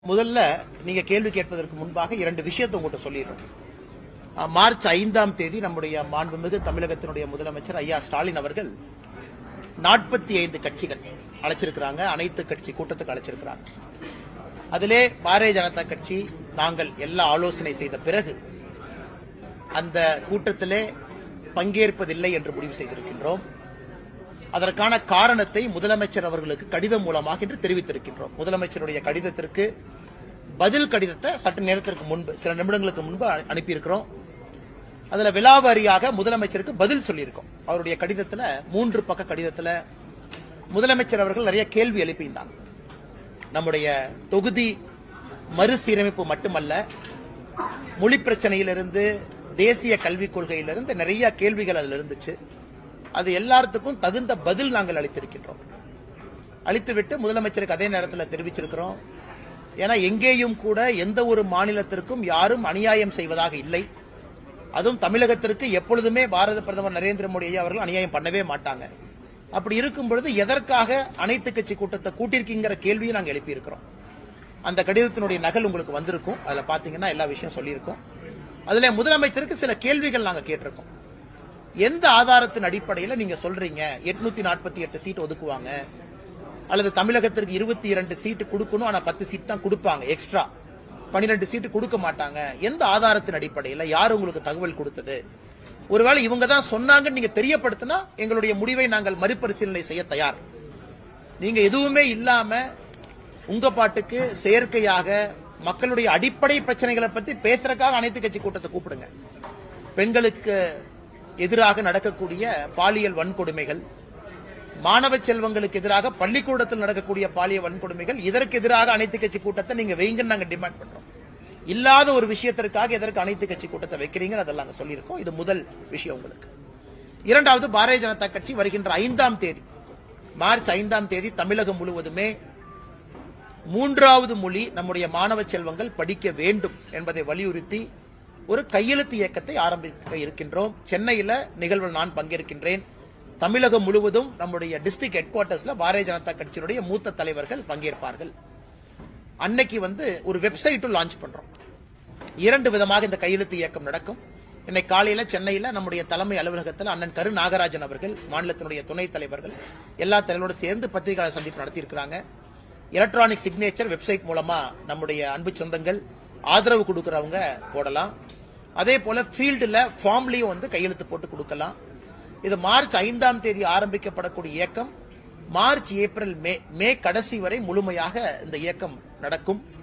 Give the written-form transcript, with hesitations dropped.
முதல்ல நீங்க கேள்வி கேட்பதற்கு முன்பாக இரண்டு விஷயத்தை உங்கள்கிட்ட சொல்லிடுறோம். மார்ச் 5ஆம் தேதி நம்முடைய மாண்புமிகு தமிழகத்தினுடைய முதலமைச்சர் ஐயா ஸ்டாலின் அவர்கள் 45 கட்சிகள் அழைச்சிருக்கிறாங்க. அனைத்து கட்சி கூட்டத்துக்கு அழைச்சிருக்கிறாங்க. அதிலே பாரதிய ஜனதா கட்சி நாங்கள் எல்லா ஆலோசனை செய்த பிறகு அந்த கூட்டத்திலே பங்கேற்பதில்லை என்று முடிவு செய்திருக்கின்றோம். அதற்கான காரணத்தை முதலமைச்சர் அவர்களுக்கு கடிதம் மூலமாக இன்று தெரிவித்திருக்கின்றோம். முதலமைச்சருடைய கடிதத்திற்கு பதில் கடிதத்தை சற்று நேரத்திற்கு முன்பு, சில நிமிடங்களுக்கு முன்பு அனுப்பியிருக்கிறோம். அதுல விலாவாரியாக முதலமைச்சருக்கு பதில் சொல்லியிருக்கோம். அவருடைய கடிதத்துல 3 பக்க கடிதத்துல முதலமைச்சர் அவர்கள் நிறைய கேள்வி எழுப்பியிருந்தாங்க. நம்முடைய தொகுதி மறுசீரமைப்பு மட்டுமல்ல, மொழி பிரச்சனையிலிருந்து, தேசிய கல்விக் கொள்கையிலிருந்து நிறைய கேள்விகள் அதுல இருந்துச்சு. அது எல்லாத்துக்கும் தகுந்த பதில் நாங்கள் அளித்திருக்கின்றோம். அளித்துவிட்டு முதலமைச்சருக்கு அதே நேரத்தில் தெரிவிச்சிருக்கிறோம். ஏன்னா எங்கேயும் கூட எந்த ஒரு மாநிலத்திற்கும் யாரும் அநியாயம் செய்வதாக இல்லை. அதுவும் தமிழகத்திற்கு எப்பொழுதுமே பாரத பிரதமர் நரேந்திர மோடி அவர்கள் அநியாயம் பண்ணவே மாட்டாங்க. அப்படி இருக்கும் பொழுது எதற்காக அனைத்து கட்சி கூட்டத்தை கூட்டியிருக்கிற கேள்வியை நாங்கள் எழுப்பியிருக்கிறோம். அந்த கடிதத்தினுடைய நகல் உங்களுக்கு வந்திருக்கும். அதுல பாத்தீங்கன்னா எல்லா விஷயம் சொல்லியிருக்கோம். அதுல முதலமைச்சருக்கு சில கேள்விகள் நாங்கள் கேட்டிருக்கோம். எந்த ஆதாரத்தின் அடிப்படையில் நீங்க சொல்றீங்க 848 சீட் ஒதுக்குவாங்க, அல்லது தமிழகத்திற்கு 22 சீட்டு கொடுக்கணும், ஆனா 10 சீட் தான் கொடுப்பாங்க, எக்ஸ்ட்ரா 12 சீட்டு கொடுக்க மாட்டாங்க. எந்த ஆதாரத்தின் அடிப்படையில், யார் உங்களுக்கு தகவல் கொடுத்தது? ஒருவேளை இவங்க தான் சொன்னாங்கன்னு நீங்க தெரியப்படுத்தினா எங்களுடைய முடிவை நாங்கள் மறுபரிசீலனை செய்ய தயார். நீங்க எதுவுமே இல்லாம உங்க பாட்டுக்கு செயற்கையாக மக்களுடைய அடிப்படை பிரச்சனைகளை பத்தி பேசுறதுக்காக அனைத்து கட்சி கூட்டத்தை கூப்பிடுங்க. பெண்களுக்கு எதிராக நடக்கக்கூடிய பாலியல் வன்கொடுமைகள், மாணவ செல்வங்களுக்கு எதிராக பள்ளிக்கூடத்தில் நடக்கக்கூடிய பாலியல் வன்கொடுமைகள், இதற்கு எதிராக அனைத்து கட்சி கூட்டத்தை நீங்க வைங்கன்னு நாங்க டிமாண்ட் பண்றோம். இல்லாத ஒரு விஷயத்திற்காக எதற்கு அனைத்து கட்சி கூட்டத்தை வைக்கிறீங்க, அதெல்லாம் நாங்க சொல்லியிருக்கோம். இது முதல் விஷயம் உங்களுக்கு. இரண்டாவது, பாரதிய ஜனதா கட்சி வருகின்ற 5ஆம் தேதி, மார்ச் 5ஆம் தேதி தமிழகம் முழுவதுமே 3வது மொழி நம்முடைய மாணவ செல்வங்கள் படிக்க வேண்டும் என்பதை வலியுறுத்தி ஒரு கையெழுத்து இயக்கத்தை ஆரம்பிக்க இருக்கின்றோம். சென்னையில் நிகழ்வில் நான் பங்கேற்கின்றேன். தமிழகம் முழுவதும் நம்முடைய டிஸ்ட்ரிக்ட் ஹெட் குவார்டர்ஸ்ல பாரதிய ஜனதா கட்சியினுடைய மூத்த தலைவர்கள் பங்கேற்பார்கள். அன்னைக்கு ஒரு வெப்சைட்டும் லான்ச் பண்றோம். 2 விதமாக இந்த கையெழுத்து இயக்கம் நடக்கும். இன்னைக்கு காலையில சென்னையில நம்முடைய தலைமை அலுவலகத்தில் அண்ணன் கரு நாகராஜன் அவர்கள், மாநிலத்தினுடைய துணைத் தலைவர்கள், எல்லா தலைவரோடு சேர்ந்து பத்திரிகையாளர் சந்திப்பு நடத்தியிருக்கிறாங்க. எலக்ட்ரானிக் சிக்னேச்சர் வெப்சைட் மூலமா நம்முடைய அன்பு சொந்தங்கள் ஆதரவு கொடுக்கிறவங்க போடலாம். அதே போல ஃபீல்டுல ஃபார்ம்லயும் கையெழுத்து போட்டு கொடுக்கலாம். இது மார்ச் 5ஆம் தேதி ஆரம்பிக்கப்படக்கூடிய இயக்கம் மார்ச், ஏப்ரல், மே கடைசி வரை முழுமையாக இந்த இயக்கம் நடக்கும்.